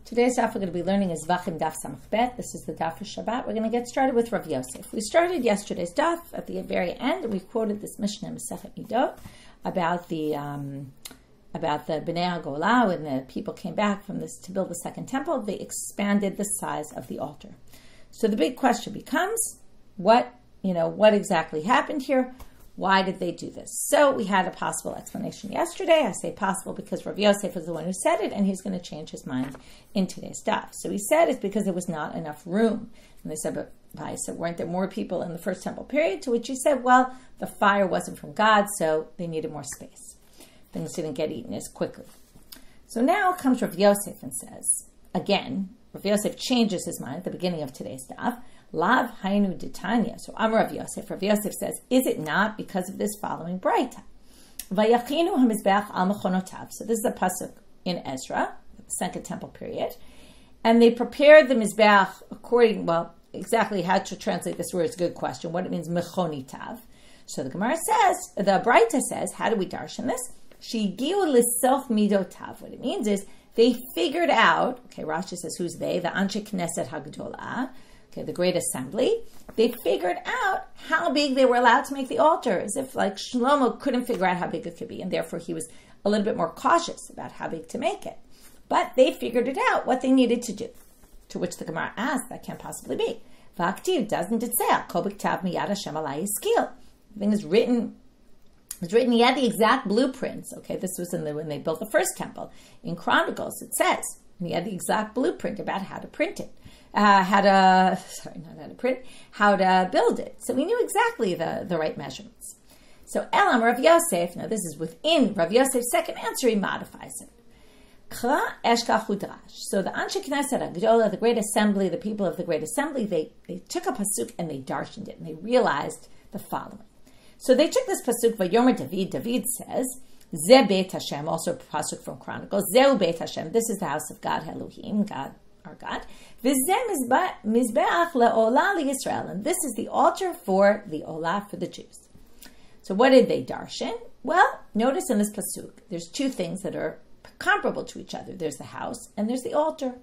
Today's daf we're going to be learning is Zevachim daf samach bet. This is the daf for Shabbat. We're going to get started with Rav Yosef. We started yesterday's daf at the very end, and we quoted this Mishna Masechet Midot about the Bnei HaGolah. When the people came back from this to build the second temple, they expanded the size of the altar. So the big question becomes, what exactly happened here? Why did they do this? So we had a possible explanation yesterday. I say possible because Rav Yosef was the one who said it, and he's going to change his mind in today's daf. So he said it's because there was not enough room. And they said, but why? So weren't there more people in the first temple period? To which he said, well, the fire wasn't from God, so they needed more space. Things didn't get eaten as quickly. So now comes Rav Yosef and says, again, Rav Yosef changes his mind at the beginning of today's daf. Lav hainu ditanya. So Amar Rav Yosef. Rav Yosef says, is it not because of this following braita? Vayachinu hamizbeach al mechonotav. So this is a pasuk in Ezra, the second temple period. And they prepared the mizbeach according, exactly how to translate this word is a good question. What it means, mechonitav. So the Gemara says, the braita says, how do we darshan this? Shigiu lisof midotav. What it means is, they figured out, okay, Rashi says, who's they? The Anshe Knesset HaGedolah. Okay, the Great Assembly, they figured out how big they were allowed to make the altar, as if like Shlomo couldn't figure out how big it could be, and therefore he was a little bit more cautious about how big to make it. But they figured it out, what they needed to do. To which the Gemara asked, that can't possibly be. V'aktiv, doesn't it say, Kol b'ktav miyad Hashem alai yiskil? The thing is written, he had the exact blueprints. Okay, this was when they built the first temple. In Chronicles, it says, he had the exact blueprint about how to print it. How to build it. So we knew exactly the right measurements. So Elam Rav Yosef, now this is within Rav Yosef's second answer, he modifies it. So the Anshe Knesset HaGedolah, the Great Assembly, the people of the Great Assembly, they took a pasuk and they darshaned it, and they realized the following. So they took this pasuk, Vayomer David says, Ze Beit Hashem, also a pasuk from Chronicles, Zeu Beit Hashem, this is the house of God, Elohim, God, our God. And this is the altar for the Olah for the Jews. So what did they darshan? Well, notice in this pasuk, there's two things that are comparable to each other. There's the house and there's the altar.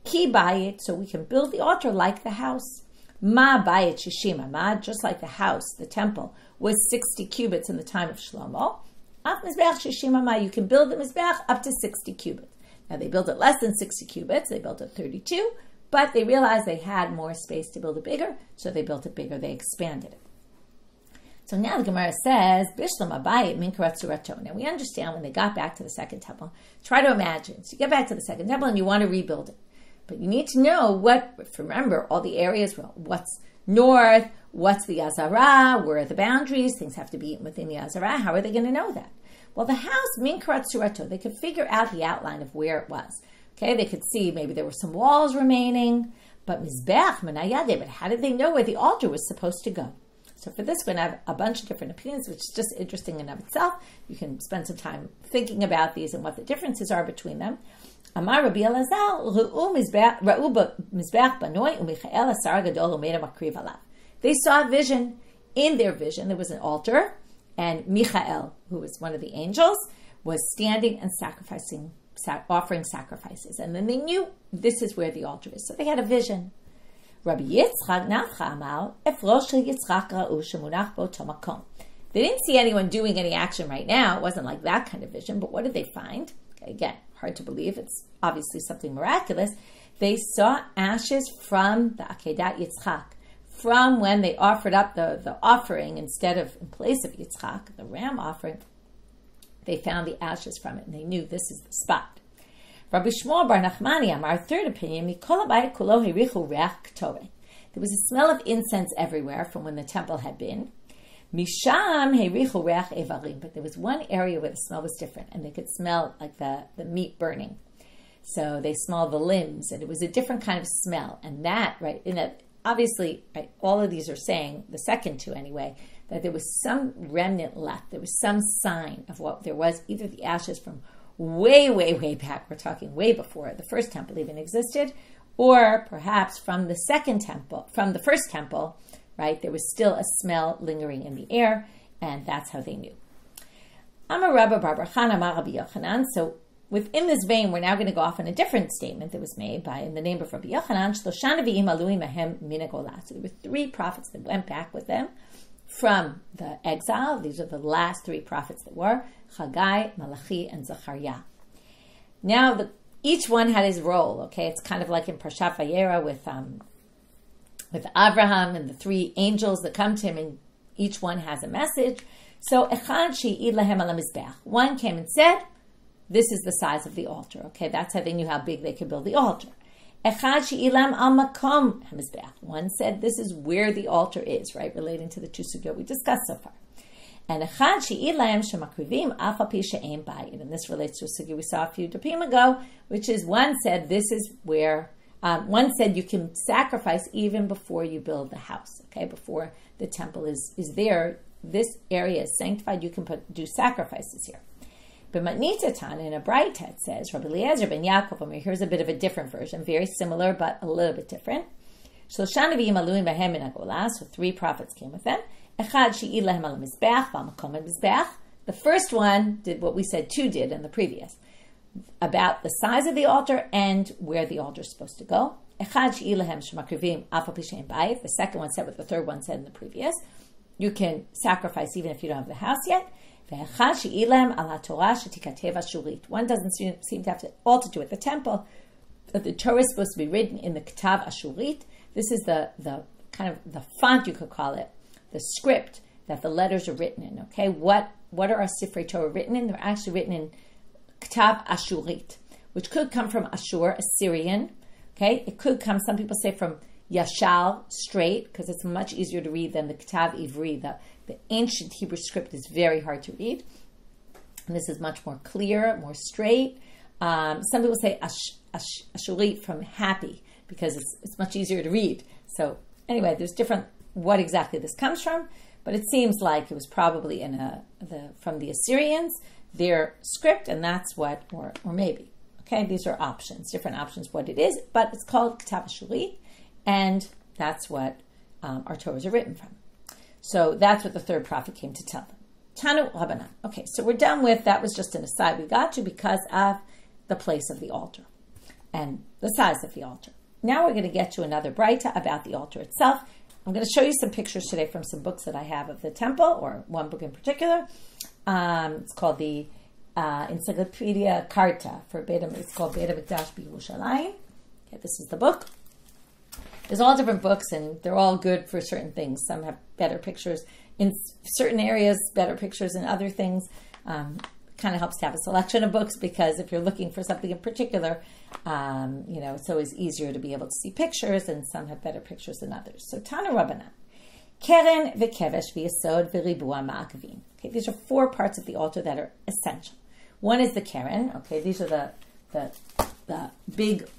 Ki bayit, so we can build the altar like the house. Ma bayit shishima ma, just like the house, the temple, was 60 cubits in the time of Shlomo. Af mizbeach shishima ma, you can build the mizbeach up to 60 cubits. Now, they built it less than 60 cubits. They built it 32, but they realized they had more space to build it bigger, so they built it bigger. They expanded it. So now the Gemara says, Bishlam abayit min karatzurato. Now, we understand when they got back to the second temple. Try to imagine. So you get back to the second temple and you want to rebuild it. But you need to know remember, all the areas, what's north, what's the Azara, where are the boundaries, things have to be within the Azara. How are they going to know that? Well, the house, min karatzurato, they could figure out the outline of where it was. Okay, they could see maybe there were some walls remaining, but mizbeach menayade, but how did they know where the altar was supposed to go? So for this, we're going to have a bunch of different opinions, which is just interesting in and of itself. You can spend some time thinking about these and what the differences are between them. Amar Rabbi Elazar, ra'u mizbeach banoi u'michael asar gadol u'meira makriv alav. They saw a vision. In their vision, there was an altar, and Michael, who was one of the angels, was standing and offering sacrifices. And then they knew this is where the altar is. So they had a vision. Rabbi Yitzchak nafcha amal, efrosh Yitzchak ra'u shemunach bo tomakom. They didn't see anyone doing any action right now. It wasn't like that kind of vision. But what did they find? Okay, again, hard to believe. It's obviously something miraculous. They saw ashes from the Akedat Yitzchak, from when they offered up the offering instead of in place of Yitzchak, the ram offering. They found the ashes from it, and they knew this is the spot. Rabbi Shmuel bar Nachmani, our third opinion, there was a smell of incense everywhere from when the temple had been. Misham herichu reach evarim, but there was one area where the smell was different, and they could smell like the meat burning. So they smelled the limbs, and it was a different kind of smell. And that, obviously, all of these are saying, the second two anyway, that there was some remnant left. There was some sign of what there was, either the ashes from way, way, way back, we're talking way before the first temple even existed, or perhaps from the first temple, right, there was still a smell lingering in the air, and that's how they knew. Amar Rabba Bar Bar Chana Amar Rabbi Yochanan. So within this vein, we're now going to go off on a different statement that was made in the name of Rabbi Yochanan. So there were 3 prophets that went back with them from the exile. These are the last 3 prophets that were Haggai, Malachi, and Zechariah. Now, each one had his role. Okay, it's kind of like in Parshat Vayera with Abraham and the 3 angels that come to him, and each one has a message. So Echad she'id lahem al hamizbeach. One came and said, "This is the size of the altar." Okay, that's how they knew how big they could build the altar. Echad she'id lahem al makom hamizbeach. One said, "This is where the altar is," right, relating to the 2 sugyot we discussed so far. And Echad she'id lahem shemakrivim af al pi she'ein bayit. And this relates to a sugyot we saw a few dapim ago, which is one said, "This is where." One said you can sacrifice even before you build the house. Okay, before the temple is there. This area is sanctified, you can do sacrifices here. But Matnitatan, in a braita, it says, Rabbi Eliezer ben Yaakov, here's a bit of a different version, very similar, but a little bit different. So 3 prophets came with them. The first one did what we said 2 did in the previous, about the size of the altar and where the altar is supposed to go. The second one said what the third one said in the previous. You can sacrifice even if you don't have the house yet. One doesn't seem to have all to do with the temple, but the Torah is supposed to be written in the Ketav Ashurit. This is the kind of the font, you could call it, the script that the letters are written in. Okay, what are our Sifrei Torah written in? They're actually written in Ketav Ashurit, which could come from Ashur, Assyrian. Okay, it could come, some people say, from Yashal, straight, because it's much easier to read than the Ketav Ivri. The ancient Hebrew script is very hard to read. And this is much more clear, more straight. Some people say Ashurit from happy, because it's much easier to read. So anyway, there's different what exactly this comes from, but it seems like it was probably from the Assyrians, their script, and that's what, or maybe. Okay, these are options, different options what it is, but it's called Ketav Ashurit. And that's what our Torahs are written from. So that's what the 3rd prophet came to tell them. Tanu Rabbanan. Okay, so we're done with, that was just an aside we got to because of the place of the altar and the size of the altar. Now we're going to get to another braita about the altar itself. I'm going to show you some pictures today from some books that I have of the temple, or one book in particular. It's called the Encyclopedia Carta for Beit. It's called Beit HaMikdash B'Yerushalayim. Okay, this is the book. There's all different books, and they're all good for certain things. Some have better pictures in certain areas, better pictures in other things. Kind of helps to have a selection of books, because if you're looking for something in particular, it's always easier to be able to see pictures, and some have better pictures than others. So Tana Rabbanan, Keren v'kevesh v'yesod v'ribua ma'akavim. Okay, these are 4 parts of the altar that are essential. One is the Keren. Okay, these are the big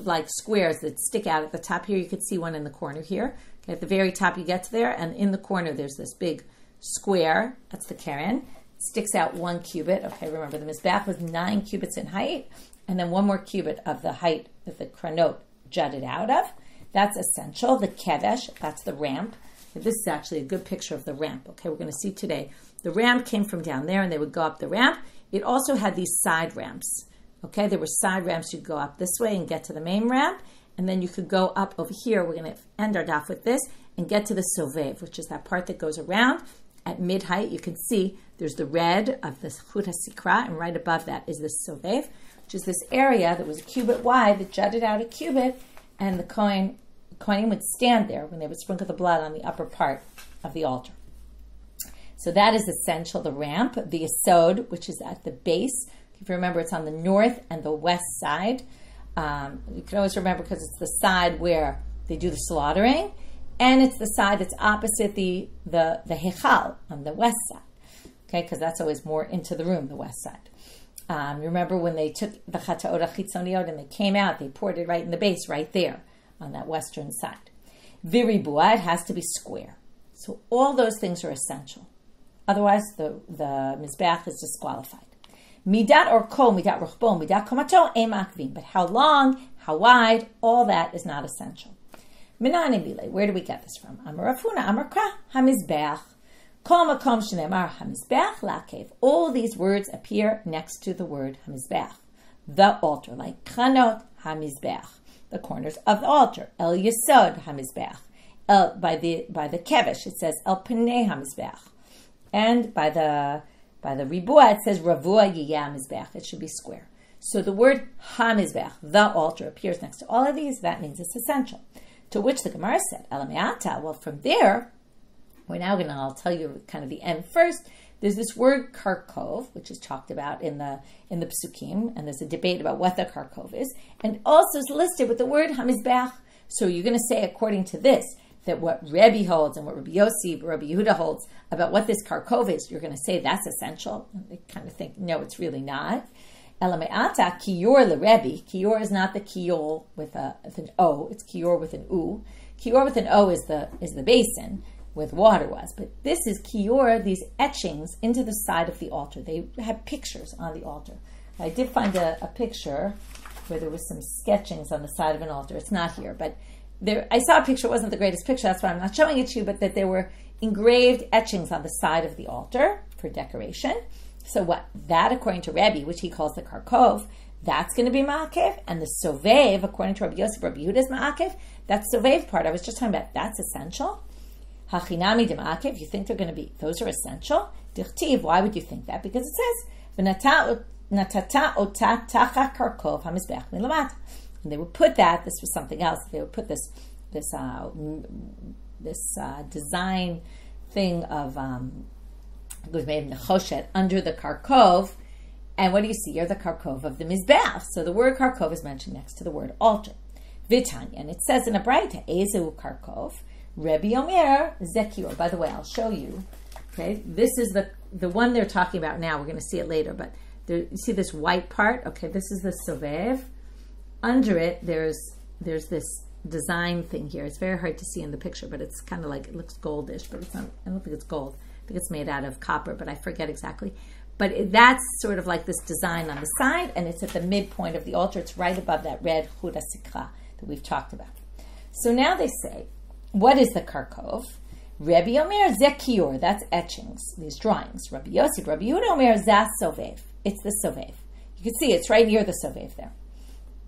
like squares that stick out at the top here. You could see one in the corner here. Okay, at the very top you get to there, and in the corner there's this big square. That's the Keren. It sticks out 1 cubit. Okay, remember the Mizbeach was 9 cubits in height, and then 1 more cubit of the height that the kranot jutted out of. That's essential. The Kevesh, that's the ramp. This is actually a good picture of the ramp. Okay, we're going to see today. The ramp came from down there, and they would go up the ramp. It also had these side ramps. Okay, there were side ramps. You'd go up this way and get to the main ramp, and then you could go up over here. We're going to end our daf with this and get to the sovev, which is that part that goes around at mid-height. You can see there's the red of the chut hasikra, and right above that is the sovev, which is this area that was a cubit wide that jutted out a cubit, and the kohen would stand there when they would sprinkle the blood on the upper part of the altar. So that is essential, the ramp, the yesod, which is at the base. If you remember, it's on the north and the west side. You can always remember because it's the side where they do the slaughtering, and it's the side that's opposite the hechal on the west side. Okay, because that's always more into the room, the west side. You remember when they took the chataot chitzoniot and they came out, they poured it right in the base, right there on that western side. Viribua, it has to be square. So all those things are essential. Otherwise, the Mizbeach is disqualified. Midat or kol, midat rochbo, midat komato, emakvim. But how long, how wide, all that is not essential. Minani bile, where do we get this from? Amar Rav Huna, Amar Kra, HaMizbeach. Kol makom shneimar HaMizbeach lakev. All these words appear next to the word HaMizbeach. the altar, like Chanot HaMizbeach, the corners of the altar. El Yesod HaMizbeach. By the Kevesh, it says El Pnei HaMizbeach. And by the Ribua, it says Ravua Yiyah HaMizbeach. It should be square. So the word HaMizbeach, the altar, appears next to all of these. That means it's essential. To which the Gemara said, Elameata. Well, from there, I'll tell you kind of the end first. There's this word karkov, which is talked about in the psukim, and there's a debate about what the karkov is, and also is listed with the word hamizbeach. So you're going to say, according to this, that what Rebbe holds and what Rabbi Yosef, Rabbi Yehuda holds about what this karkov is, you're going to say that's essential. And they kind of think, no, it's really not. Elameata kiyor leRebbe. Kiyor is not the kiyol with an O. It's kiyor with an U. Kiyor with an O is the basin where the water was. But this is kiyor, these etchings into the side of the altar. They had pictures on the altar. I did find a picture where there was some sketchings on the side of an altar. It's not here, but I saw a picture. It wasn't the greatest picture. That's why I'm not showing it to you, but that there were engraved etchings on the side of the altar for decoration. So what? That, according to Rebbe, which he calls the karkov, that's going to be ma'akev. And the sovev, according to Rabbi Yosef, Rabbi Yehuda is ma'akev. That sovev part I was just talking about, that's essential. Hachinami de ma'akev, you think they're going to be, those are essential. Dichtiv, why would you think that? Because it says, v'natata ota tacha karkov hamizbech milamat. And they would put that, this was something else, they would put this design thing of, it was made of nechoshet under the karkov, and what do you see here? The karkov of the mizbeach. So the word karkov is mentioned next to the word altar. Vitanya, and it says in a braita, Ezu karkov, Rebbe Omer Zekior. By the way, I'll show you. Okay, this is the one they're talking about now. We're going to see it later, but there, you see this white part? Okay, this is the sovev. Under it, there's this design thing here. It's very hard to see in the picture, but it's kind of like, it looks goldish, but it's not, I don't think it's gold. I think it's made out of copper, but I forget exactly. But that's sort of like this design on the side, and it's at the midpoint of the altar. It's right above that red Huda Sikha that we've talked about. So now they say, what is the karkov? Rebbe Omer Zekior, that's etchings, these drawings. Rabbi Yosef, Rabbi Yehuda Omer Zas Sovev. It's the sovev. You can see it's right near the sovev there.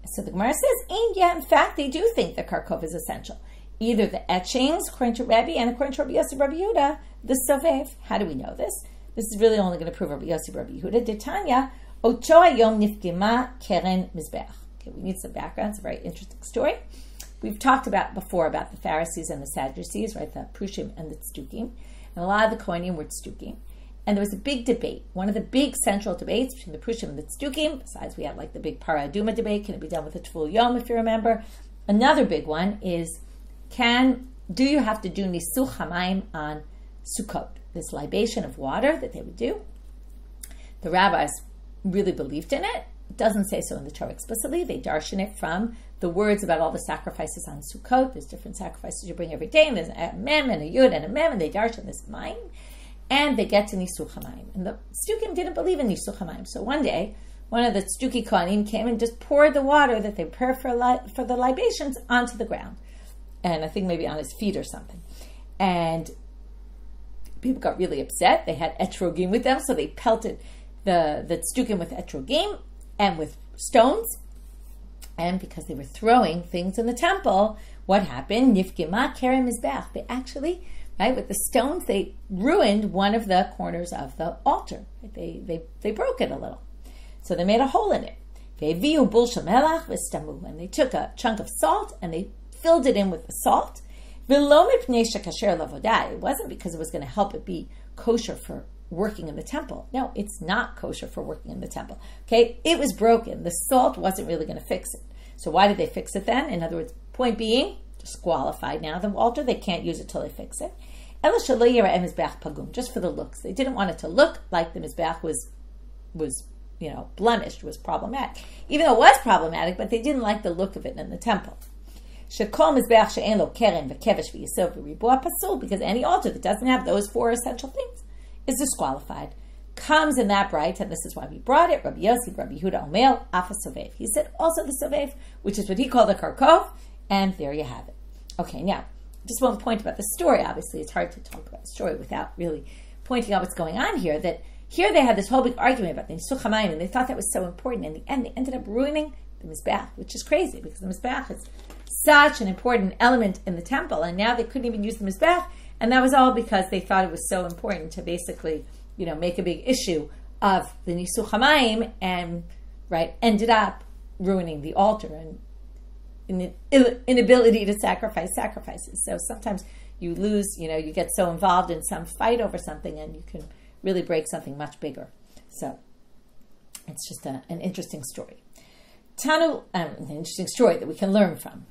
So the Gemara says, in fact, they do think the karkov is essential. Either the etchings, according to Rebbe, and according to Rabbi Yosef, Rabbi Yehuda, the sovev. How do we know this? This is really only going to prove Rabbi Yosef, Rabbi Yehuda. Detanya, Ocho Ayom Nifgema Keren Mizbeach. Okay, we need some background. It's a very interesting story. We've talked about before about the Pharisees and the Sadducees, right? The Prushim and the Tzdukim. And a lot of the Kohanim were Tzdukim. And there was a big debate. One of the big central debates between the Prushim and the Tzdukim, besides we had like the big Para Aduma debate, can it be done with a Tvul Yom, if you remember? Another big one is, do you have to do Nisuch HaMayim on Sukkot? This libation of water that they would do. The rabbis really believed in it. It doesn't say so in the Torah explicitly. They darshan it from the words about all the sacrifices on Sukkot. There's different sacrifices you bring every day, and there's a mem and a yud and a mem, and they darshan this mayim, and they get to Nisuch HaMayim. And the Tzdukim didn't believe in Nisuch HaMayim. So one day, one of the Tzduki Kohanim came and just poured the water that they prepared for the libations onto the ground. And I think maybe on his feet or something. And people got really upset. They had etrogim with them, so they pelted the tzdukim with etrogim and with stones. And because they were throwing things in the temple, what happened? Nifgema kerem mizbeach. They actually, right, with the stones, they ruined one of the corners of the altar. They broke it a little. So they made a hole in it. Ve'viu bul shemelach v'stamu. And they took a chunk of salt and they filled it in with the salt. It wasn't because it was going to help it be kosher for working in the temple. No, it's not kosher for working in the temple. Okay, it was broken. The salt wasn't really going to fix it. So why did they fix it then? In other words, point being, disqualified now the altar. They can't use it till they fix it. Just for the looks. They didn't want it to look like the mizbeach was blemished, was problematic. Even though it was problematic, but they didn't like the look of it in the temple. Because any altar that doesn't have those four essential things is disqualified. Comes in that braita, and this is why we brought it. Rabbi Yosef, Rabbi Yehuda, Omer, Afa Sovev. He said also the Sovev, which is what he called the Karkov, and there you have it. Okay, now, just one point about the story. Obviously, it's hard to talk about the story without really pointing out what's going on here, that Here they had this whole big argument about the Nisuch HaMayim, and they thought that was so important. In the end, they ended up ruining the Mizbeach, which is crazy, because the Mizbeach is such an important element in the temple, and now they couldn't even use the Mizbeach, and that was all because they thought it was so important to basically, make a big issue of the Nisuch HaMayim, and ended up ruining the altar and inability to sacrifice sacrifices. So sometimes you lose, you get so involved in some fight over something, and you can really break something much bigger. So it's just an interesting story. An interesting story that we can learn from.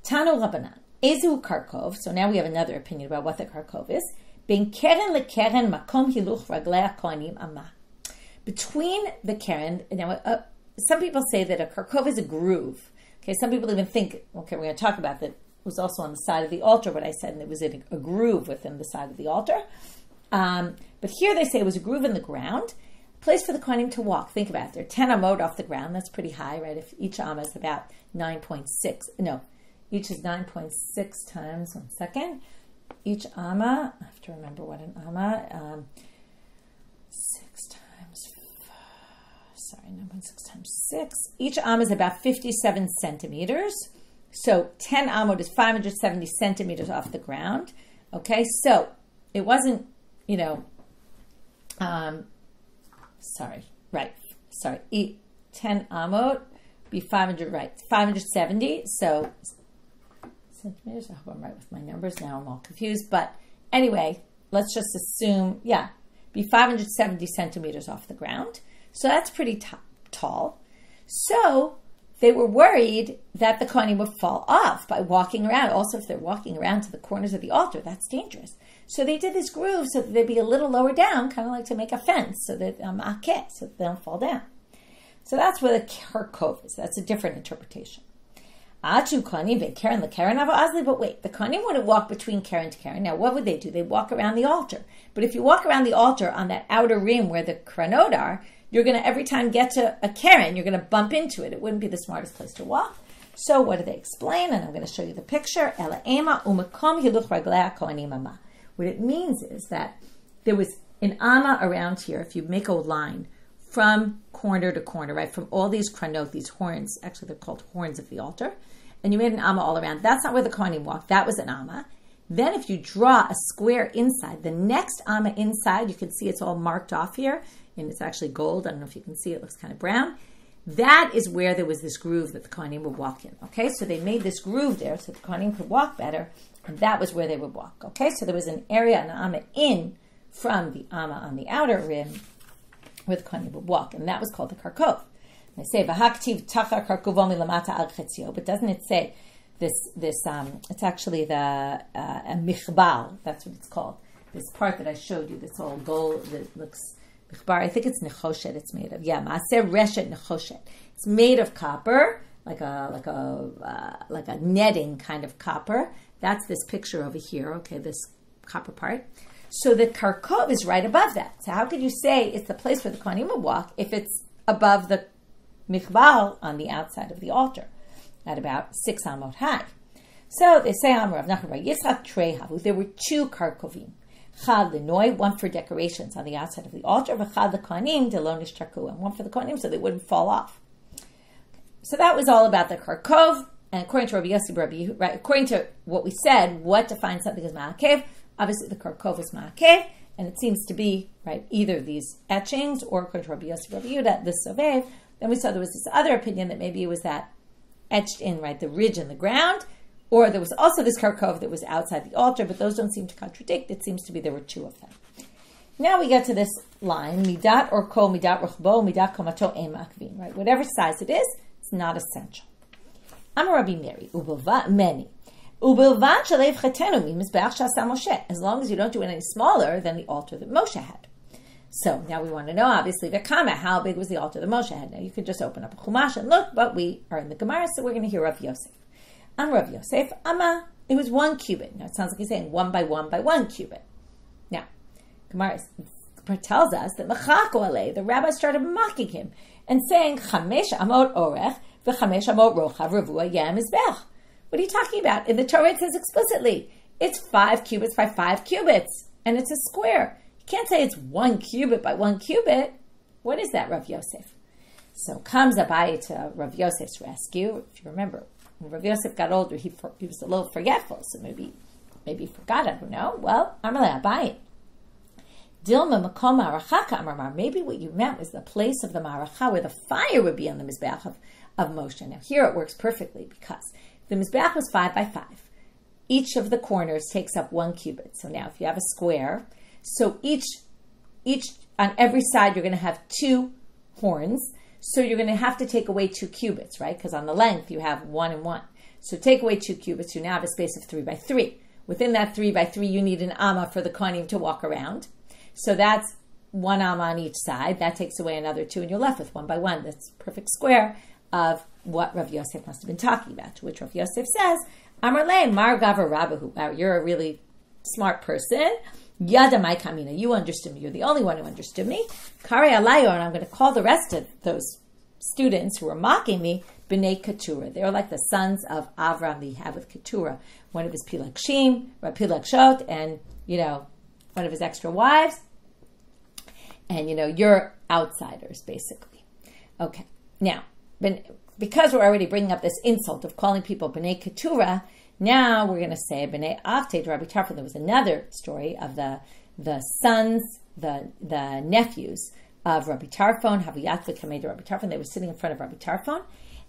Tanu Rabbanan, Ezu Karkov. So now we have another opinion about what the Karkov is. Ben keren lekeren makom hiluch raglei kohanim ama. Between the keren, now some people say that a Karkov is a groove. Okay, some people even think, we're going to talk about that. It was also on the side of the altar, what I said, and it was in a groove within the side of the altar. But here they say it was a groove in the ground, a place for the kohanim to walk. Think about it. They're 10 amot off the ground. That's pretty high, right? If each amma is about 9.6. No, each is 9.6 times, 1 second. Each amma, I have to remember what an amma, 9.6 times 6. Each amma is about 57 centimeters. So 10 amot is 570 centimeters off the ground. Okay, so it wasn't, 10 amot be 500, 570. So centimeters, I hope I'm right with my numbers. Now I'm all confused. But anyway, let's just assume, be 570 centimeters off the ground. So that's pretty tall. So they were worried that the kohanim would fall off by walking around. Also, if they're walking around to the corners of the altar, that's dangerous. So they did this groove so that they'd be a little lower down, kind of like to make a fence, so that so that they don't fall down. So that's where the Karkov is. That's a different interpretation. But wait, the kohanim wouldn't walk between keren to keren. Now, what would they do? They walk around the altar. But if you walk around the altar on that outer rim where the kranot are, you're going to, every time get to a keren, you're going to bump into it. It wouldn't be the smartest place to walk. So what do they explain? And I'm going to show you the picture. What it means is that there was an amma around here. If you make a line from corner to corner, right, from all these kranot, these horns, actually they're called horns of the altar, and you made an amma all around. That's not where the kohanim walked. That was an amma. Then if you draw a square inside, the next amma inside, you can see it's all marked off here, and it's actually gold. I don't know if you can see it. It looks kind of brown. That is where there was this groove that the kohanim would walk in. Okay, so they made this groove there so the kohanim could walk better, and that was where they would walk. Okay, so there was an area, an amma in from the amma on the outer rim where the kohanim would walk, and that was called the Karkov. They say v'haktiv tachar karkovo milamata al chetzio, but doesn't it say this? It's actually the michbal. That's what it's called. This part that I showed you, this all gold that looks. I think it's nechoshet. It's made of maaser reshet nechoshet. It's made of copper, like a netting kind of copper. That's this picture over here. Okay, this copper part. So the Karkov is right above that. So how could you say it's the place where the kohanim will walk if it's above the michbal on the outside of the altar, at about 6 amot high? So they say Rav Nachman bar Yitzchak Trehavu. There were 2 Karkovim. Chad Lenoy, one for decorations on the outside of the altar, v'chad l'kohanim delonish tarku, and one for the kohanim so they wouldn't fall off. So that was all about the Karkov, and according to Rabbi Yosef, right, according to what we said, what defines something as ma'akev, obviously the Karkov is ma'akev, and it seems to be, right, either these etchings, or according to Rabbi Yosef, Rabbi Yehuda, the sovev. Then we saw there was this other opinion that maybe it was that etched in, right, the ridge in the ground, or there was also this Karkov that was outside the altar, but those don't seem to contradict. It seems to be there were 2 of them. Now we get to this line, midat or kol midat ruchbo, midat komato em akvin, right? Whatever size it is, it's not essential. Amar Rabbi Meri, many. Ubilvan shalev chetenu mimizbeach shasa Moshe. As long as you don't do it any smaller than the altar that Moshe had. So now we want to know, obviously, v'kama, how big was the altar that Moshe had? Now you could just open up a chumash and look, but we are in the Gemara, so we're going to hear Rav Yosef. Rav Yosef, Amma, it was 1 cubit. Now it sounds like he's saying 1 by 1 by 1 cubit. Now, Gemara tells us that the rabbi started mocking him and saying, 5 amot orech v'chamesh amot rochav revua yam mizbech. What are you talking about? In the Torah it says explicitly, it's 5 cubits by 5 cubits, and it's a square. You can't say it's 1 cubit by 1 cubit. What is that, Rav Yosef? So comes Abaye to Rav Yosef's rescue. If you remember, when Rav Yosef got older, he was a little forgetful, so maybe he forgot, I don't know. Well, Amalei Abaye. Dilma makom maracha amar. Maybe what you meant was the place of the maracha where the fire would be on the mizbeach of Moshe. Now here it works perfectly because the mizbeach was 5 by 5. Each of the corners takes up 1 cubit. So now if you have a square, so each on every side you're going to have 2 horns. So you're going to have to take away 2 cubits, right? Because on the length you have 1 and 1. So take away 2 cubits. You now have a space of 3 by 3. Within that 3 by 3, you need an amma for the kohanim to walk around. So that's 1 amma on each side. That takes away another 2, and you're left with 1 by 1. That's a perfect square of what Rav Yosef must have been talking about, to which Rav Yosef says, Amar le mar gava rabahu. Wow, you're a really smart person. Yada mai kamina. You understood me. You're the only one who understood me. Kare alayo, and I'm going to call the rest of those students who were mocking me b'nei Keturah. They're like the sons of Avram that he had with Keturah. One of his pilakshim, pilakshot, and, one of his extra wives. And, you're outsiders, basically. Okay. Now, because we're already bringing up this insult of calling people b'nei Keturah, now we're going to say b'nei Achtei to Rabbi Tarfon. There was another story of the sons, the nephews of Rabbi Tarfon, Haviyat v'kamei to Rabbi Tarfon. They were sitting in front of Rabbi Tarfon,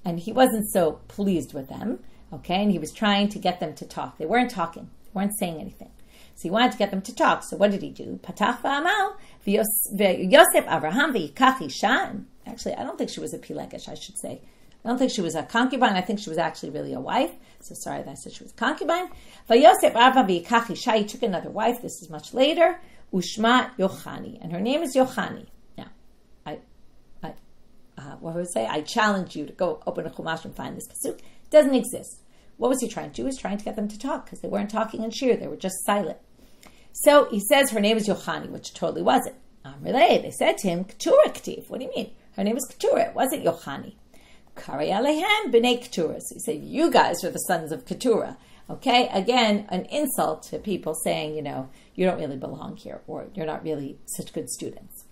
and he wasn't so pleased with them, okay? And he was trying to get them to talk. They weren't talking. They weren't saying anything. So he wanted to get them to talk. So what did he do? Patach v'amal v'Yosef Avraham v'yikach isha. Actually, I don't think she was a pilegesh, I should say. I don't think she was a concubine. I think she was actually really a wife. So sorry that I said she was a concubine. V'Yosef Avraham v'yikach isha. He took another wife. This is much later. Ushma Yochani. And her name is Yochani. Now, what would I say? I challenge you to go open a Chumash and find this pasuk. It doesn't exist. What was he trying to do? He was trying to get them to talk because they weren't talking in shir. They were just silent. So he says her name is Yochani, which totally wasn't. They said to him, Keturah K'tiv. What do you mean? Her name is Keturah. It wasn't Yochani. Kari alehem b'nei Keturah. So he said, you guys are the sons of Keturah. Okay? Again, an insult to people saying, you don't really belong here, or you're not really such good students.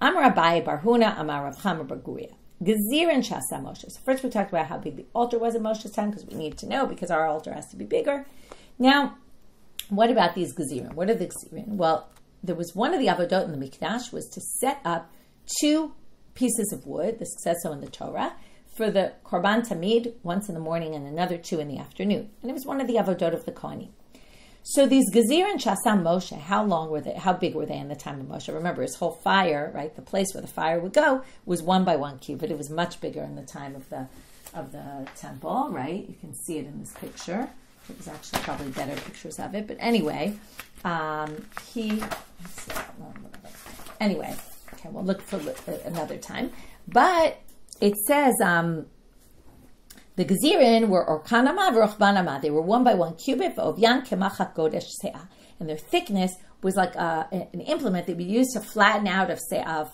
Amar Abaye bar Huna, Amar Rav Chama bar Guria. Gezirin shasa Moshe. So first we talked about how big the altar was at Moshe's time, because we need to know, because our altar has to be bigger. Now, what about these gezirin? What are the gezirin? Well, there was one of the avodot in the Mikdash was to set up 2 pieces of wood, this says so in the Torah, for the Korban Tamid, once in the morning and another 2 in the afternoon. And it was one of the avodot of the Kohanim. So these gezirin shasam Moshe, how big were they in the time of Moshe? Remember, his whole fire, right, the place where the fire would go, was 1 by 1 cubit. It was much bigger in the time of the temple, right? You can see it in this picture. It was actually probably better pictures of it. But anyway, okay, we'll look for another time. But it says the gezirin were orkanama v'rochbanama. They were 1 by 1 cubit, v'ovyan kemachak godesh se'ah. And their thickness was like an implement that would be used to flatten out of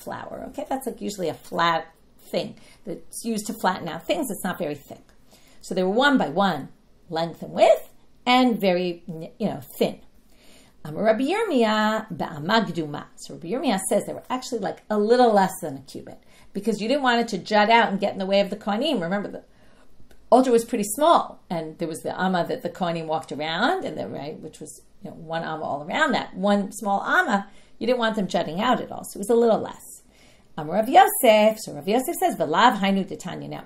flour. Okay, that's like usually a flat thing that's used to flatten out things. It's not very thick. So they were 1 by 1 length and width, and very, thin. Rabbi Yirmiyah ba'amagduma. So Rabbi Yirmiyah says they were actually like a little less than a cubit, because you didn't want it to jut out and get in the way of the kohanim. Remember, the altar was pretty small, and there was the amma that the kohanim walked around, and which was 1 amma all around that. 1 small amma, you didn't want them jutting out at all, so it was a little less. Rav Yosef. So Rav Yosef says, "V'lav hainu detanya." Now,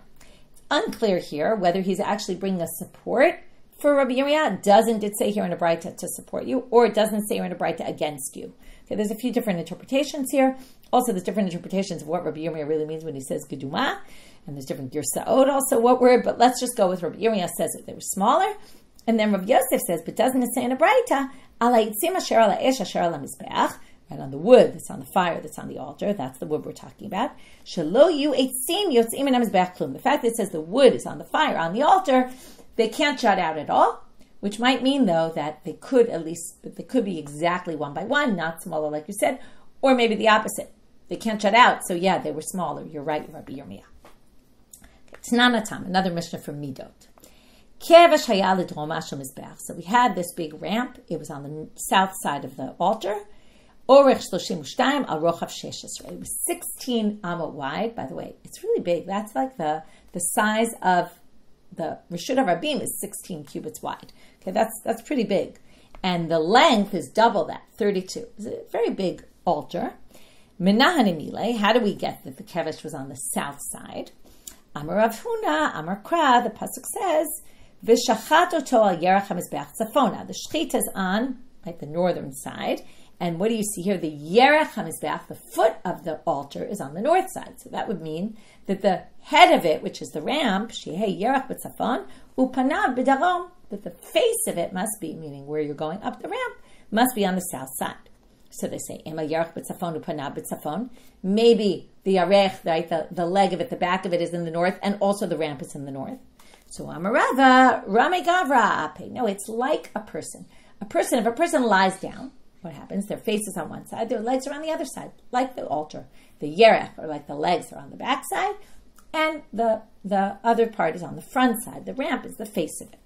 it's unclear here whether he's actually bringing a support for Rabbi Yirmiyah. Doesn't it say here in a braita to support you, or it doesn't say here in a braita against you? Okay, there's a few different interpretations here. Also, there's different interpretations of what Rabbi Yirmiyah really means when he says geduma, and there's different girsaot also what word. But let's just go with Rabbi Yirmiyah says that they were smaller, and then Rav Yosef says, but doesn't it say in a braita ala yitzim asher ala esh asher ala mizbeach? Right, on the wood that's on the fire that's on the altar, that's the wood we're talking about. Shelo yu eitzim yotzim min hamizbeach klum. The fact that it says the wood is on the fire on the altar, they can't jut out at all, which might mean, though, that they could be exactly 1 by 1, not smaller like you said, or maybe the opposite. They can't jut out, so yeah, they were smaller. You're right, Rabbi Yirmiyah. Tnanatam, another Mishna from Midot. So we had this big ramp. It was on the south side of the altar. Orech 32 al rochav 16. It was 16 amot wide. By the way, it's really big. That's like the size of the Reshut HaRabim is 16 cubits wide. Okay, that's pretty big. And the length is double that, 32. It's a very big altar. Menahanimile, how do we get that the kevesh was on the south side? Amar Rav Huna, Amar Kra, the pasuk says, V'shachat oto al yerach hamizbeach tzafona. The shechita is on the northern side. And what do you see here? The yerach hamizbeach, the foot of the altar, is on the north side. So that would mean that the head of it, which is the ramp, shehei yerach b'tzafon, upanav b'darom, that the face of it must be, meaning where you're going up the ramp, must be on the south side. So they say, Ema yarech b'tzafon upanav b'tzafon. Maybe the yarech, right, the leg of it, the back of it is in the north, and also the ramp is in the north. So Amarava, Rame Gavra Ape. No, it's like a person. If a person lies down, what happens? Their face is on one side, their legs are on the other side, like the altar. The yerech, or like the legs, are on the back side, and the other part is on the front side. The ramp is the face of it.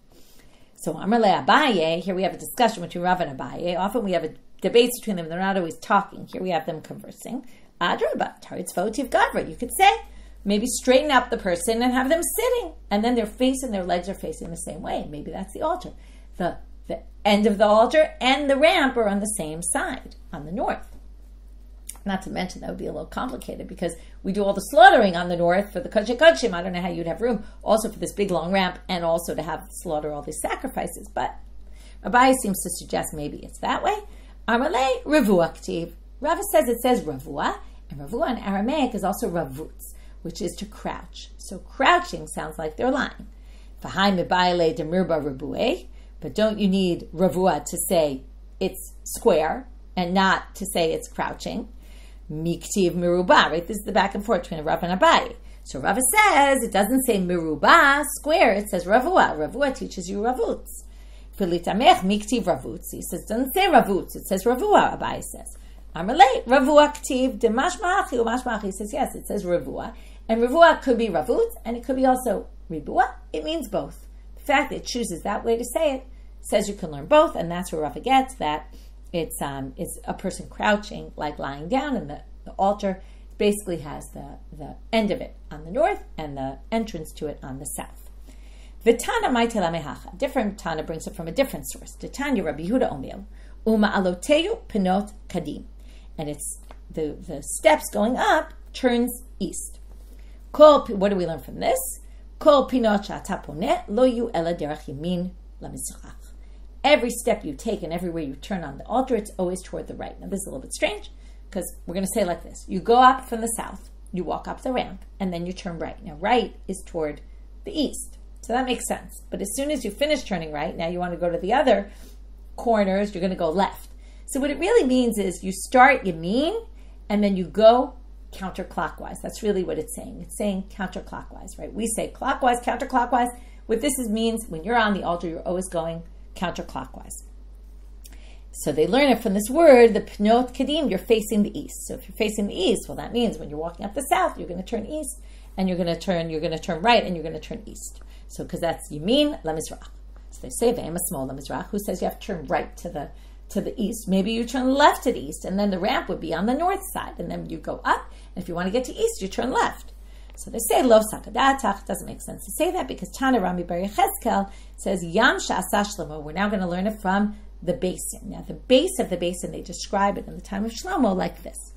So Amarle Abaye, here we have a discussion between Rav and Abaye. Often we have a debate between them. They're not always talking. Here we have them conversing. Adraba, Taritz Votiv Gavra. You could say, maybe straighten up the person and have them sitting. And then their face and their legs are facing the same way. Maybe that's the altar. The end of the altar and the ramp are on the same side, on the north. Not to mention that would be a little complicated because we do all the slaughtering on the north for the Kodesh Kodeshim. I don't know how you'd have room also for this big long ramp and also to have slaughter all these sacrifices. But Abaye seems to suggest maybe it's that way. Amalei Ravua Ktiv. Rava says it says Ravua, and Ravua in Aramaic is also Ravutz, which is to crouch. So crouching sounds like they're lying. V'hai mebaile demirba Rabueh. But don't you need Ravua to say it's square and not to say it's crouching? Miktiv miruba, right? This is the back and forth between Rav and Abaye. So Rava says it doesn't say miruba, square, it says Ravua. Ravua teaches you Ravutz. Filitamech miktiv Ravutz. He says it doesn't say Ravutz, it says Ravua, Abaye says. Amalei, Ravua ktiv, demashmachi umashmachi. He says yes, it says Ravua. And Ravua could be Ravutz, and it could be also Ribua. It means both. The fact that it chooses that way to say it says you can learn both, and that's where Rava gets that it's a person crouching, like lying down, and the altar basically has the end of it on the north and the entrance to it on the south. V'tana ma'itela mehacha. Different Tana brings it from a different source. The Tanya Rabbi Yehuda Omer, Uma aloteyu penot kadim. And it's the steps going up turns east. What do we learn from this? Kol pinot she'ata poneh lo yu ela derech yamin lamizrach. Every step you take and everywhere you turn on the altar, it's always toward the right. Now, this is a little bit strange because we're going to say it like this. You go up from the south, you walk up the ramp, and then you turn right. Now, right is toward the east. So that makes sense. But as soon as you finish turning right, now you want to go to the other corners, you're going to go left. So what it really means is you start yamin, and then you go counterclockwise. That's really what it's saying. It's saying counterclockwise, right? We say clockwise, counterclockwise. What this means, when you're on the altar, you're always going counterclockwise. So they learn it from this word, the pnot kadim, you're facing the east. So if you're facing the east, well, that means when you're walking up the south, you're going to turn east, and you're going to turn right, and you're going to turn east. So because that's yamin lamizrach. So they say ve'ema small lamizrach. Who says you have to turn right to the east? Maybe you turn left to the east, and then the ramp would be on the north side, and then you go up, and if you want to get to east, you turn left. So they say lo sakadatach. Doesn't make sense to say that because Tana Rami Bar Yechezkel says yam sha'asa Shlomo. We're now going to learn it from the basin. Now the base of the basin, they describe it in the time of Shlomo like this: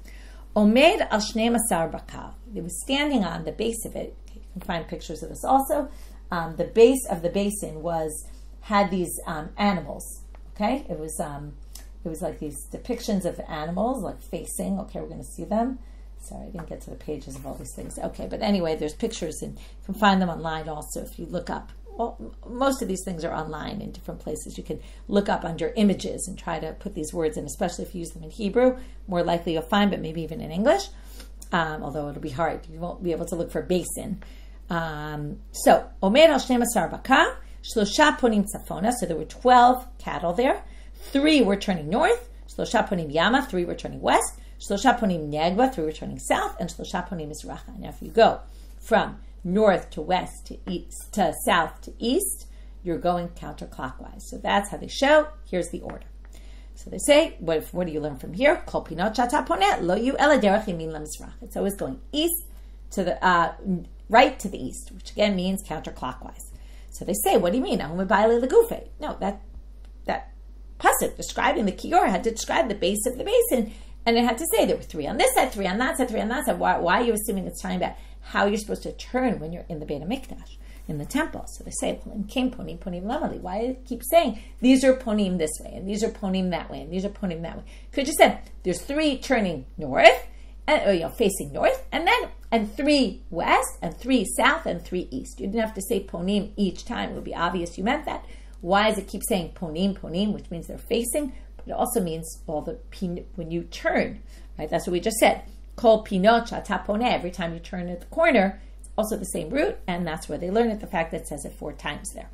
Omed al shnei masar bakal. They were standing on the base of it. You can find pictures of this also. The base of the basin had these animals. Okay, it was like these depictions of animals like facing. Okay, we're going to see them. Sorry, I didn't get to the pages of all these things. Okay, but anyway, there's pictures, and you can find them online also if you look up. Well, most of these things are online in different places. You can look up under images and try to put these words in, especially if you use them in Hebrew. More likely you'll find, but maybe even in English, although it'll be hard. You won't be able to look for basin. So, Omer al shnei masar bakar, shlosha ponim tzafona, so there were 12 cattle there. 3 were turning north, shlosha ponim yama, 3 were turning west, Shlosha ponim negba, 3 were turning south, and shlosha ponim mizracha. Now, if you go from north to west to east to south to east, you're going counterclockwise. So that's how they show. Here's the order. So they say, what do you learn from here? Kol pinot shata poneh lo yu ela derech yamin lemizrach. It's always going east to the right to the east, which again means counterclockwise. So they say, what do you mean? No, that pasuk describing the kior had to describe the base of the basin, and it had to say there were 3 on this side, 3 on that side, 3 on that side. Why are you assuming it's talking about how you're supposed to turn when you're in the Beit HaMikdash, in the temple? So they say, came ponim lamali. Why do you keep saying these are ponim this way, and these are ponim that way, and these are ponim that way? Could you say there's 3 turning north, and facing north, and 3 west, and 3 south, and 3 east? You didn't have to say ponim each time. It would be obvious you meant that. Why does it keep saying ponim, which means they're facing? But it also means when you turn, right? That's what we just said. Kol pinot shata poneh. Every time you turn at the corner, it's also the same root, and that's where they learn it. The fact that it says it 4 times there.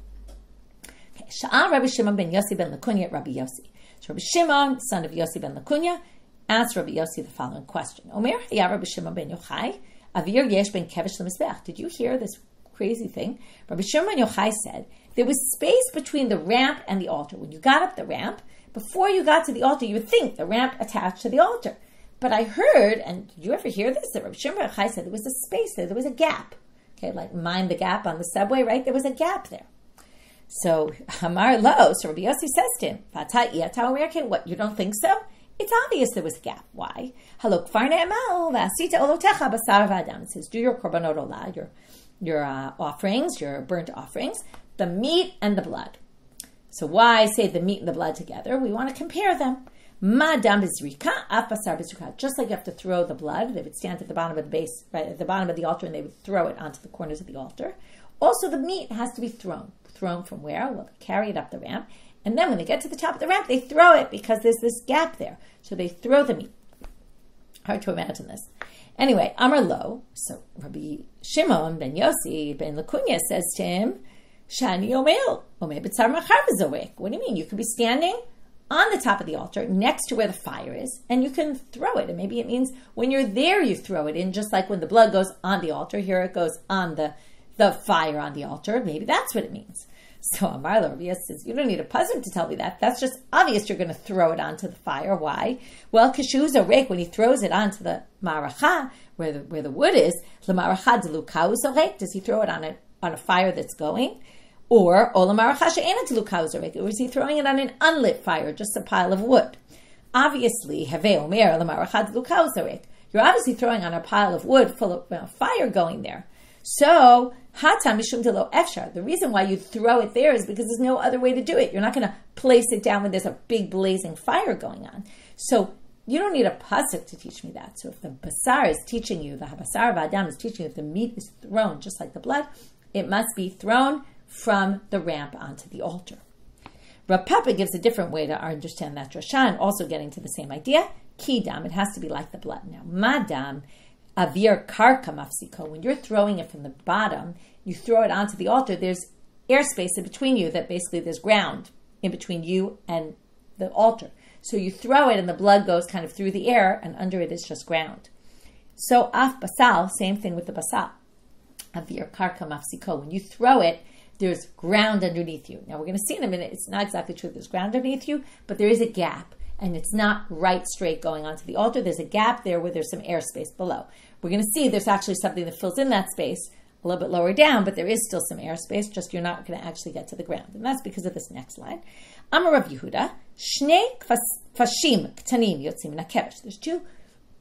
Okay. Sha'al Rabbi Shimon ben Yossi ben Lakunya at Rabbi Yossi. So Rabbi Shimon, son of Yossi ben Lakunya, asked Rabbi Yossi the following question: Omer haya Rabbi Shimon ben Yochai avir yesh ben kevesh lemizbech. Did you hear this crazy thing? Rabbi Shimon ben Yochai said there was space between the ramp and the altar. When you got up the ramp, before you got to the altar, you would think the ramp attached to the altar. But I heard, and did you ever hear this? That Rabbi Shimon ben Yochai said there was a space there. There was a gap. Okay, like mind the gap on the subway, right? There was a gap there. So Amar lo. So Rabbi Yossi says to him, "What? You don't think so? It's obvious there was a gap. Why? Halok farne emal v'asita olotecha basar v'adam." It says, "Do your korbanot olah, your offerings, your burnt offerings, the meat and the blood." So why say the meat and the blood together? We want to compare them. Madam bizrika, af basar bizrika. Just like you have to throw the blood, they would stand at the bottom of the base, right at the bottom of the altar, and they would throw it onto the corners of the altar. Also, the meat has to be thrown. Thrown from where? Well, they carry it up the ramp, and then when they get to the top of the ramp, they throw it because there's this gap there. So they throw the meat. Hard to imagine this. Anyway, Amar lo. So Rabbi Shimon ben Yossi ben Lakunya says to him, Shani omel, b'tzar machar v'zorek. What do you mean? You could be standing on the top of the altar next to where the fire is, and you can throw it. And maybe it means when you're there, you throw it in, just like when the blood goes on the altar. Here it goes on the fire on the altar. Maybe that's what it means. So Amar lo, Rabbi Yosef says, you don't need a puzzle to tell me that. That's just obvious you're going to throw it onto the fire. Why? Well, kashu zorek, when he throws it onto the maracha, where the wood is, l'maracha delukau zorek, does he throw it on a fire that's going? Or or is he throwing it on an unlit fire, just a pile of wood? Obviously, you're obviously throwing on a pile of wood full of fire going there. So, the reason why you throw it there is because there's no other way to do it. You're not going to place it down when there's a big blazing fire going on. So, you don't need a pasuk to teach me that. So, if the basar is teaching you, the habasar v'adam is teaching you, if the meat is thrown just like the blood, it must be thrown from the ramp onto the altar. Rav Papa gives a different way to understand that drasha, and also getting to the same idea. Kidam, it has to be like the blood. Now, madam, avir karka mafsiko. When you're throwing it from the bottom, you throw it onto the altar, there's airspace in between you, that basically there's ground in between you and the altar. So you throw it and the blood goes kind of through the air, and under it is just ground. So af basal, same thing with the basal. Avir karka mafsiko. When you throw it, there's ground underneath you. Now, we're going to see in a minute, it's not exactly true there's ground underneath you, but there is a gap, and it's not right straight going onto the altar. There's a gap there where there's some airspace below. We're going to see there's actually something that fills in that space a little bit lower down, but there is still some airspace, just you're not going to actually get to the ground. And that's because of this next line. Amar Rav Yehuda, Shnei kfashim ktanim yotzim min hakevesh. There's 2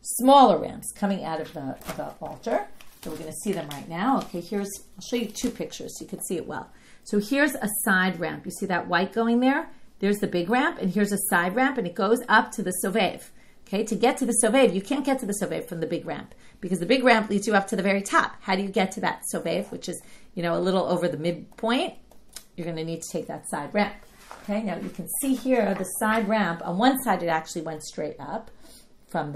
smaller ramps coming out of the altar. So we're going to see them right now. Okay, I'll show you 2 pictures so you can see it well. So here's a side ramp. You see that white going there? There's the big ramp, and here's a side ramp, and it goes up to the sovev. Okay, to get to the sovev, you can't get to the sovev from the big ramp, because the big ramp leads you up to the very top. How do you get to that sovev, which is, a little over the midpoint? You're going to need to take that side ramp. Okay, now you can see here the side ramp. On one side, it actually went straight up from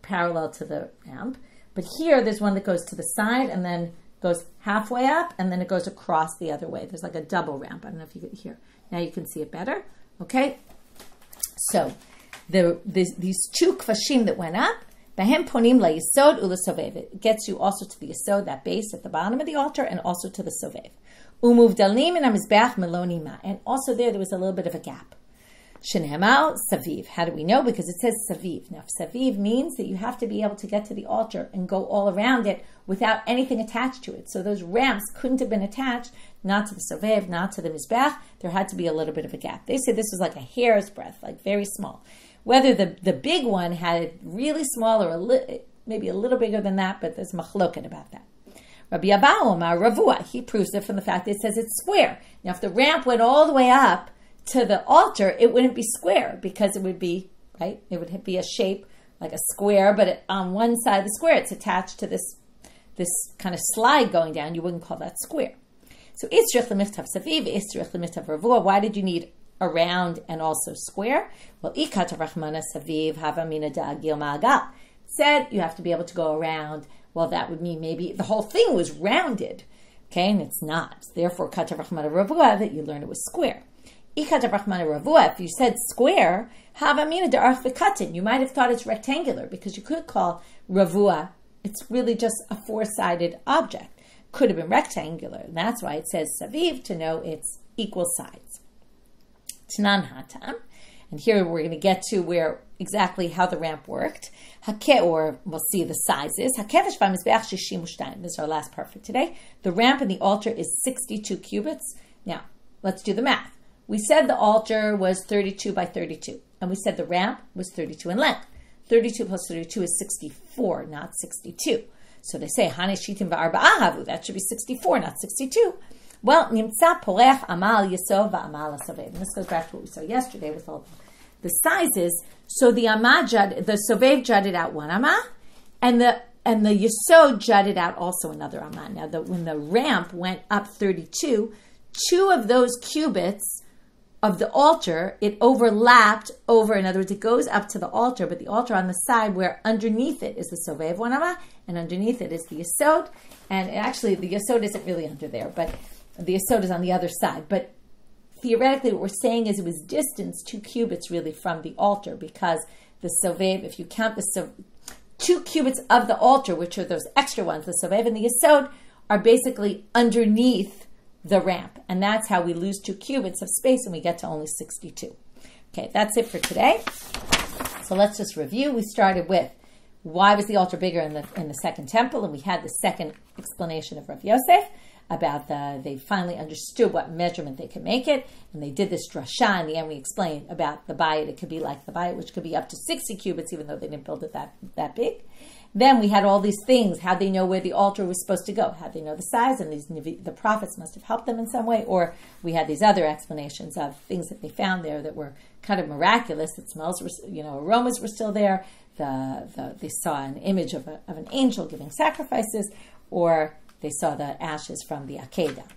parallel to the ramp. But here, there's one that goes to the side and then goes halfway up, and then it goes across the other way. There's like a double ramp. I don't know if you can hear. Now you can see it better. Okay? So, these 2 kfashim that went up, Bahem ponim la yisod ulasovev. It gets you also to the yisod, that base at the bottom of the altar, and also to the sovev. Umuvdalim and amizbeach melonima. And also there was a little bit of a gap. Shenemal, saviv. How do we know? Because it says saviv. Now, saviv means that you have to be able to get to the altar and go all around it without anything attached to it. So those ramps couldn't have been attached, not to the sovev, not to the mizbech. There had to be a little bit of a gap. They said this was like a hair's breadth, like very small. Whether the big one had it really small or maybe a little bigger than that, but there's machloket about that. Rabbi Yehuda, Ravua, he proves it from the fact that it says it's square. Now, if the ramp went all the way up to the altar, it wouldn't be square because it would be, right? It would be a shape like a square, but on one side of the square, it's attached to this kind of slide going down. You wouldn't call that square. So, Itzrich l'michtav saviv, Itzrich l'michtav ravua. Why did you need around and also square? Well, ikat rachmana saviv hava mina da'agil ma'agal. Said you have to be able to go around. Well, that would mean maybe the whole thing was rounded, okay? And it's not. Therefore, kata rachmana ravua, that you learn it was square. Ikata rachmana ravua, if you said square, hava mina da'arch v'katin. You might have thought it's rectangular because you could call ravua. It's really just a four-sided object. Could have been rectangular. And that's why it says saviv, to know its equal sides. Tanan hatam. And here we're going to get to where exactly how the ramp worked. Or we'll see the sizes. This is our last part for today. The ramp in the altar is 62 cubits. Now, let's do the math. We said the altar was 32 by 32. And we said the ramp was 32 in length. 32 plus 32 is 64, not 62. So they say, that should be 64, not 62. Well, nimtza porech amal yesov va'amal asavev. And this goes back to what we saw yesterday with all the sizes. So the sovev jutted out one amah, and the yesod jutted out also another amah. Now, when the ramp went up 32, two of those cubits of the altar, it overlapped over. In other words, it goes up to the altar, but the altar on the side where underneath it is the sovev one amah, and underneath it is the yesod. And actually, the yesod isn't really under there, but the yesod is on the other side. But theoretically, what we're saying is it was distanced 2 cubits really from the altar, because the sovev, if you count the 2 cubits of the altar, which are those extra ones, the sovev and the yesod, are basically underneath the ramp. And that's how we lose 2 cubits of space and we get to only 62. Okay, that's it for today. So let's just review. We started with why was the altar bigger in the second temple, and we had the second explanation of Rav Yosef about they finally understood what measurement they could make it, and they did this drasha. In the end, we explained about the bayit. It could be like the bayit, which could be up to 60 cubits, even though they didn't build it that big. Then we had all these things. How'd they know where the altar was supposed to go? How'd they know the size? And the prophets must have helped them in some way. Or we had these other explanations of things that they found there that were kind of miraculous. That smells, aromas were still there. They saw an image of an angel giving sacrifices, or they saw the ashes from the Akedah.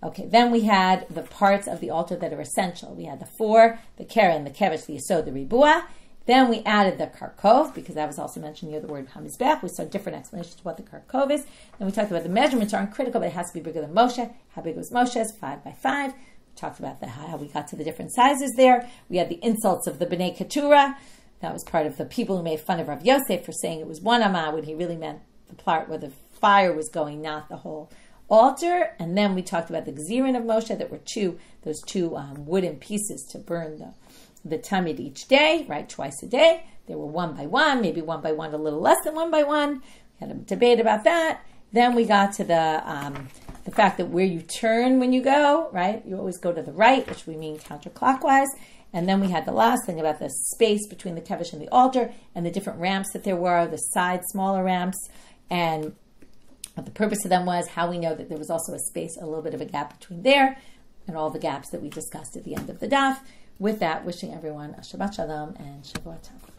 Okay, then we had the parts of the altar that are essential. We had the 4, the keren, the kevesh, the yesod, the ribua. Then we added the karkov, because that was also mentioned near the word hamizbech. We saw different explanations of what the karkov is. Then we talked about the measurements aren't critical, but it has to be bigger than Moshe. How big was Moshe's? 5 by 5. We talked about how we got to the different sizes there. We had the insults of the Bnei Keturah. That was part of the people who made fun of Rav Yosef for saying it was 1 amah when he really meant the part where the fire was going, not the whole altar. And then we talked about the gzirin of Moshe, that were those two wooden pieces to burn the tamid each day, right, twice a day. They were 1 by 1, maybe 1 by 1, a little less than 1 by 1. We had a debate about that. Then we got to the fact that where you turn when you go, right, you always go to the right, which we mean counterclockwise. And then we had the last thing about the space between the kevesh and the altar, and the different ramps that there were, the side smaller ramps, and what the purpose of them was, how we know that there was also a space, a little bit of a gap between there, and all the gaps that we discussed at the end of the daf. With that, wishing everyone a Shabbat Shalom and Shavua Tov.